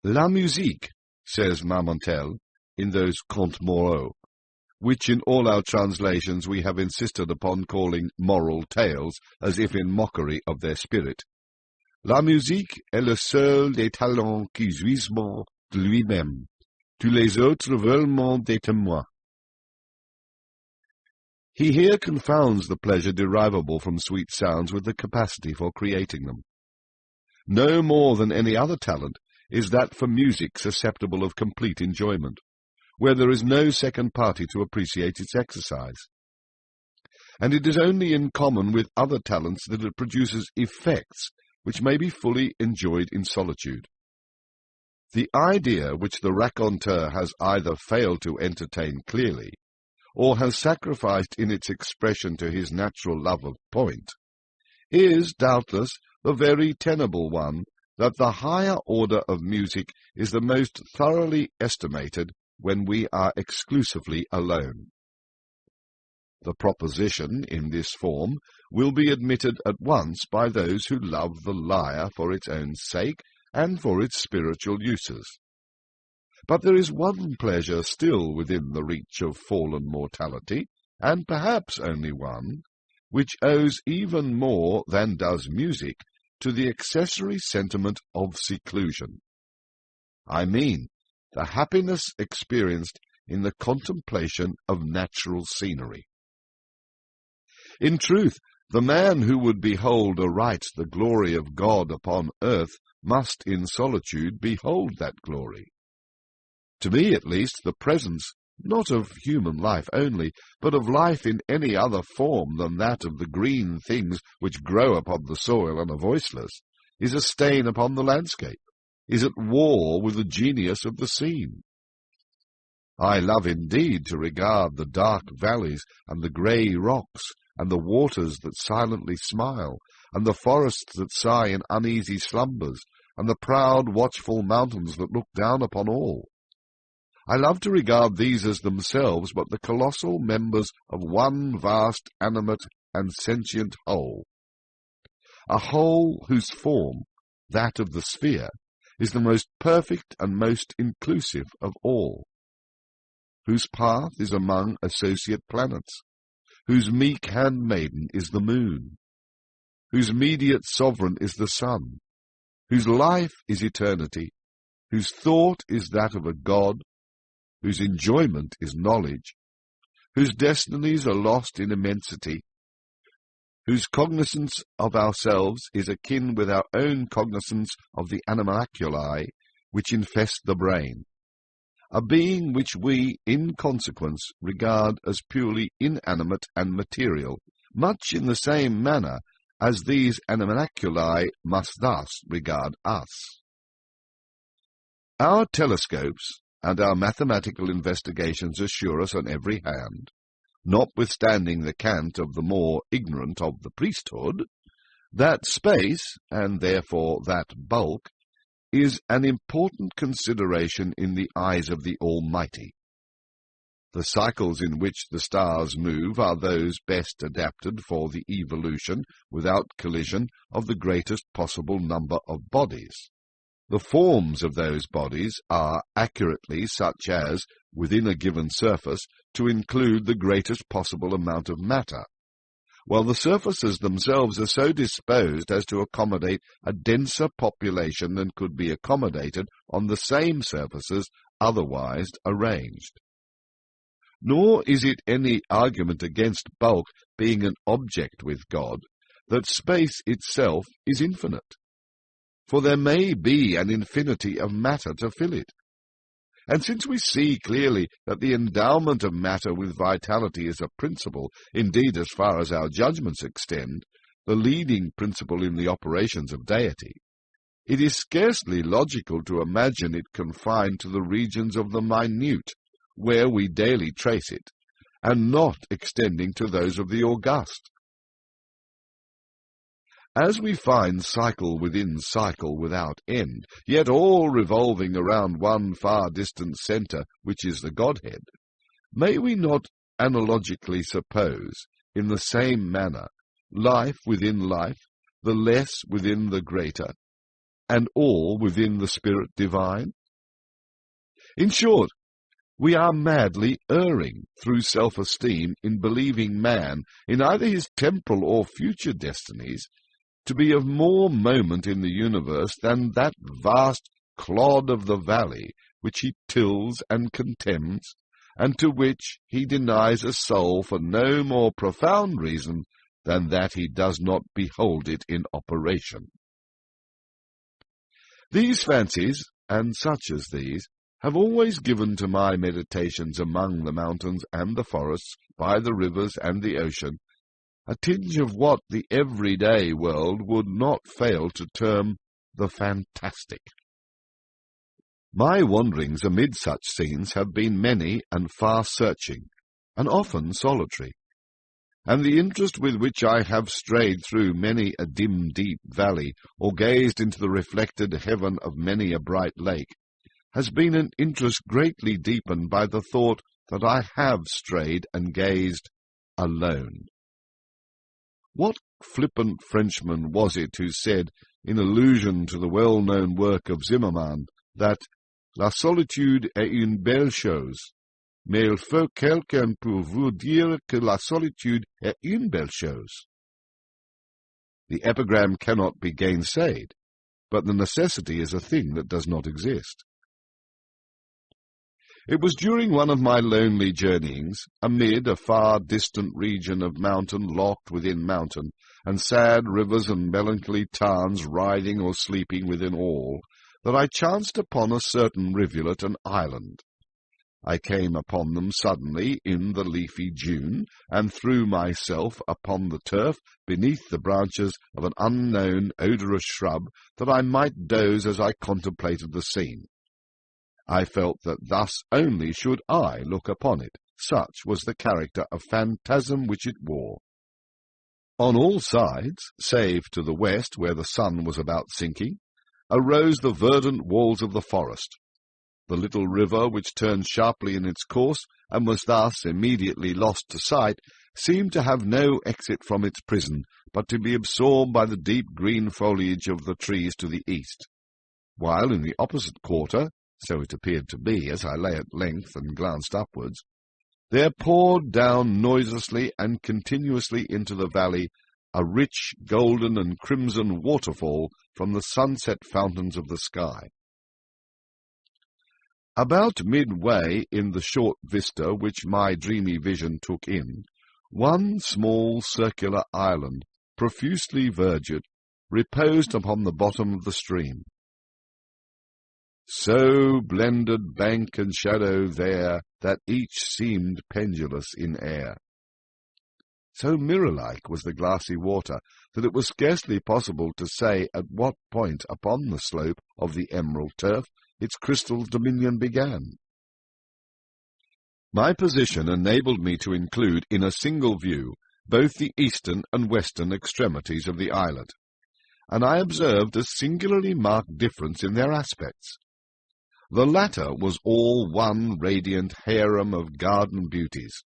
La musique, says Marmontel, in those Contes Moraux, which in all our translations we have insisted upon calling moral tales, as if in mockery of their spirit. La musique est le seul des talents qui jouissent de lui-même. Tous les autres veulent des témoins. He here confounds the pleasure derivable from sweet sounds with the capacity for creating them. No more than any other talent is that for music susceptible of complete enjoyment, where there is no second party to appreciate its exercise. And it is only in common with other talents that it produces effects which may be fully enjoyed in solitude. The idea which the raconteur has either failed to entertain clearly, or has sacrificed in its expression to his natural love of point, is doubtless the very tenable one that the higher order of music is the most thoroughly estimated when we are exclusively alone. The proposition in this form will be admitted at once by those who love the lyre for its own sake and for its spiritual uses. But there is one pleasure still within the reach of fallen mortality, and perhaps only one, which owes even more than does music to the accessory sentiment of seclusion. I mean, the happiness experienced in the contemplation of natural scenery. In truth, the man who would behold aright the glory of God upon earth must in solitude behold that glory. To me, at least, the presence, not of human life only, but of life in any other form than that of the green things which grow upon the soil and are voiceless, is a stain upon the landscape, is at war with the genius of the scene. I love indeed to regard the dark valleys and the grey rocks, and the waters that silently smile, and the forests that sigh in uneasy slumbers, and the proud watchful mountains that look down upon all. I love to regard these as themselves but the colossal members of one vast animate and sentient whole, a whole whose form, that of the sphere, is the most perfect and most inclusive of all, whose path is among associate planets, whose meek handmaiden is the moon, whose mediate sovereign is the sun, whose life is eternity, whose thought is that of a god, whose enjoyment is knowledge, whose destinies are lost in immensity, whose cognizance of ourselves is akin with our own cognizance of the animalculae which infest the brain, a being which we, in consequence, regard as purely inanimate and material, much in the same manner as these animalculae must thus regard us. Our telescopes and our mathematical investigations assure us on every hand, notwithstanding the cant of the more ignorant of the priesthood, that space, and therefore that bulk, is an important consideration in the eyes of the Almighty. The cycles in which the stars move are those best adapted for the evolution, without collision, of the greatest possible number of bodies. The forms of those bodies are accurately such as, within a given surface, to include the greatest possible amount of matter, while the surfaces themselves are so disposed as to accommodate a denser population than could be accommodated on the same surfaces otherwise arranged. Nor is it any argument against bulk being an object with God, that space itself is infinite. For there may be an infinity of matter to fill it. And since we see clearly that the endowment of matter with vitality is a principle, indeed as far as our judgments extend, the leading principle in the operations of deity, it is scarcely logical to imagine it confined to the regions of the minute, where we daily trace it, and not extending to those of the august. As we find cycle within cycle without end, yet all revolving around one far-distant centre, which is the Godhead, may we not analogically suppose, in the same manner, life within life, the less within the greater, and all within the Spirit divine? In short, we are madly erring through self-esteem in believing man, in either his temporal or future destinies, to be of more moment in the universe than that vast clod of the valley which he tills and contemns, and to which he denies a soul for no more profound reason than that he does not behold it in operation. These fancies, and such as these, have always given to my meditations among the mountains and the forests, by the rivers and the ocean, a tinge of what the everyday world would not fail to term the fantastic. My wanderings amid such scenes have been many and far-searching, and often solitary, and the interest with which I have strayed through many a dim, deep valley, or gazed into the reflected heaven of many a bright lake, has been an interest greatly deepened by the thought that I have strayed and gazed alone. What flippant Frenchman was it who said, in allusion to the well-known work of Zimmermann, that la solitude est une belle chose, mais il faut quelqu'un pour vous dire que la solitude est une belle chose? The epigram cannot be gainsayed, but the necessity is a thing that does not exist. It was during one of my lonely journeyings, amid a far-distant region of mountain locked within mountain, and sad rivers and melancholy tarns riding or sleeping within all, that I chanced upon a certain rivulet and island. I came upon them suddenly in the leafy June, and threw myself upon the turf beneath the branches of an unknown odorous shrub, that I might doze as I contemplated the scene. I felt that thus only should I look upon it. Such was the character of phantasm which it wore. On all sides, save to the west, where the sun was about sinking, arose the verdant walls of the forest. The little river, which turned sharply in its course, and was thus immediately lost to sight, seemed to have no exit from its prison, but to be absorbed by the deep green foliage of the trees to the east, while in the opposite quarter, so it appeared to me as I lay at length and glanced upwards, there poured down noiselessly and continuously into the valley a rich golden and crimson waterfall from the sunset fountains of the sky. About midway in the short vista which my dreamy vision took in, one small circular island, profusely verdant, reposed upon the bottom of the stream. So blended bank and shadow there, that each seemed pendulous in air. So mirror-like was the glassy water, that it was scarcely possible to say at what point upon the slope of the emerald turf its crystal dominion began. My position enabled me to include in a single view both the eastern and western extremities of the islet, and I observed a singularly marked difference in their aspects. The latter was all one radiant harem of garden beauties.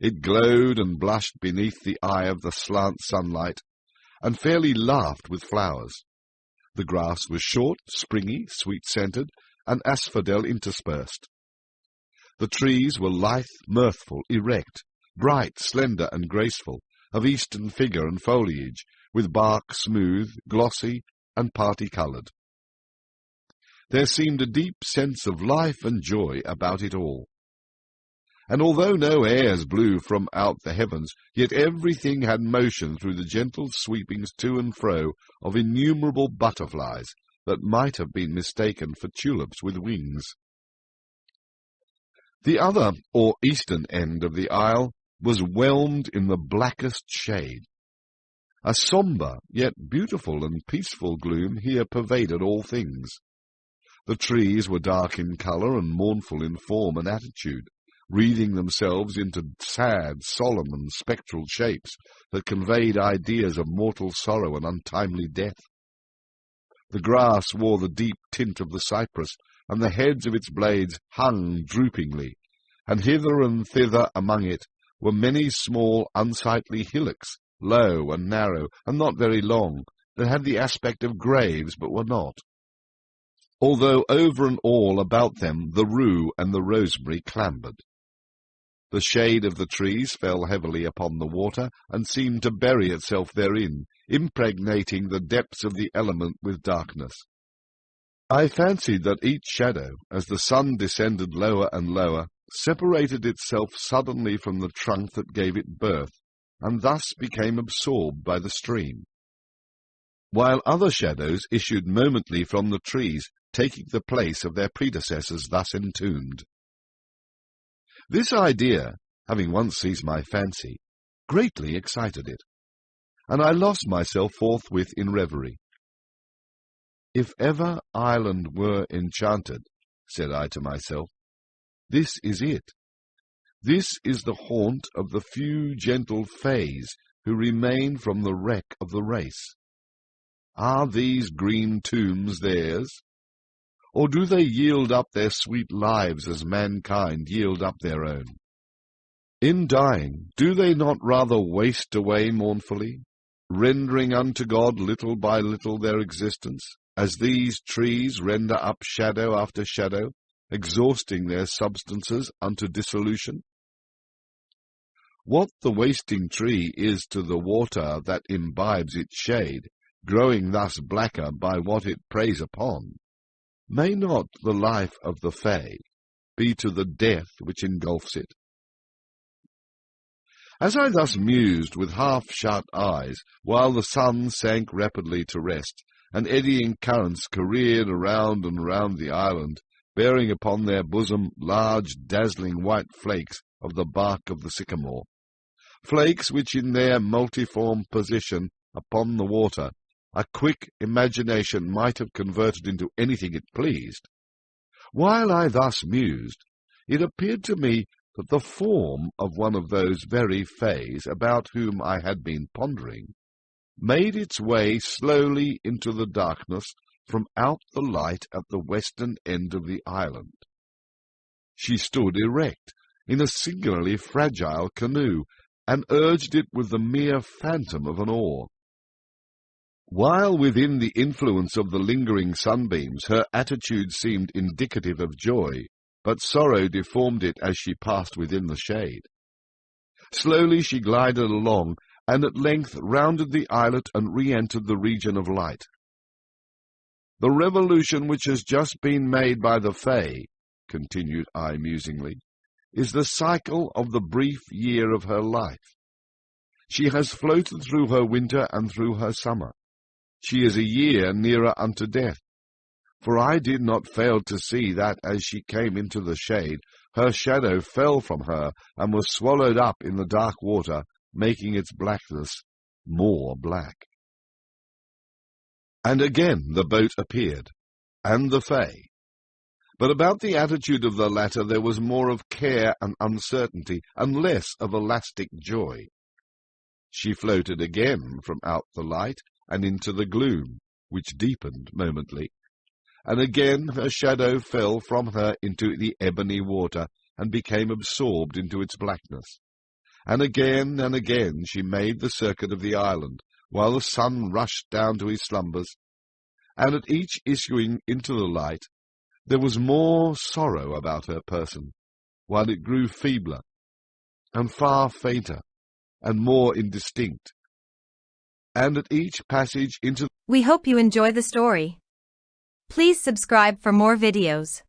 It glowed and blushed beneath the eye of the slant sunlight, and fairly laughed with flowers. The grass was short, springy, sweet-scented, and asphodel interspersed. The trees were lithe, mirthful, erect, bright, slender, and graceful, of eastern figure and foliage, with bark smooth, glossy, and party-coloured. There seemed a deep sense of life and joy about it all. And although no airs blew from out the heavens, yet everything had motion through the gentle sweepings to and fro of innumerable butterflies that might have been mistaken for tulips with wings. The other, or eastern end of the isle, was whelmed in the blackest shade. A sombre, yet beautiful and peaceful gloom here pervaded all things. The trees were dark in colour and mournful in form and attitude, wreathing themselves into sad, solemn, and spectral shapes that conveyed ideas of mortal sorrow and untimely death. The grass wore the deep tint of the cypress, and the heads of its blades hung droopingly, and hither and thither among it were many small unsightly hillocks, low and narrow, and not very long, that had the aspect of graves but were not, although over and all about them the rue and the rosemary clambered. The shade of the trees fell heavily upon the water, and seemed to bury itself therein, impregnating the depths of the element with darkness. I fancied that each shadow, as the sun descended lower and lower, separated itself suddenly from the trunk that gave it birth, and thus became absorbed by the stream, while other shadows issued momently from the trees, taking the place of their predecessors thus entombed. This idea, having once seized my fancy, greatly excited it, and I lost myself forthwith in reverie. If ever Ireland were enchanted, said I to myself, this is it. This is the haunt of the few gentle fays who remain from the wreck of the race. Are these green tombs theirs? Or do they yield up their sweet lives as mankind yield up their own? In dying, do they not rather waste away mournfully, rendering unto God little by little their existence, as these trees render up shadow after shadow, exhausting their substances unto dissolution? What the wasting tree is to the water that imbibes its shade, growing thus blacker by what it preys upon, may not the life of the Fae be to the death which engulfs it? As I thus mused with half-shut eyes, while the sun sank rapidly to rest, and eddying currents careered around and round the island, bearing upon their bosom large dazzling white flakes of the bark of the sycamore, flakes which in their multiform position upon the water a quick imagination might have converted into anything it pleased. While I thus mused, it appeared to me that the form of one of those very fays about whom I had been pondering made its way slowly into the darkness from out the light at the western end of the island. She stood erect in a singularly fragile canoe, and urged it with the mere phantom of an oar. While within the influence of the lingering sunbeams her attitude seemed indicative of joy, but sorrow deformed it as she passed within the shade. Slowly she glided along, and at length rounded the islet and re-entered the region of light. The revolution which has just been made by the Fae, continued I musingly, is the cycle of the brief year of her life. She has floated through her winter and through her summer. She is a year nearer unto death, for I did not fail to see that, as she came into the shade, her shadow fell from her and was swallowed up in the dark water, making its blackness more black. And again the boat appeared, and the Fae. But about the attitude of the latter there was more of care and uncertainty, and less of elastic joy. She floated again from out the light and into the gloom, which deepened momently, and again her shadow fell from her into the ebony water, and became absorbed into its blackness. And again she made the circuit of the island, while the sun rushed down to his slumbers, and at each issuing into the light there was more sorrow about her person, while it grew feebler, and far fainter, and more indistinct. And at each passage into... We hope you enjoy the story. Please subscribe for more videos.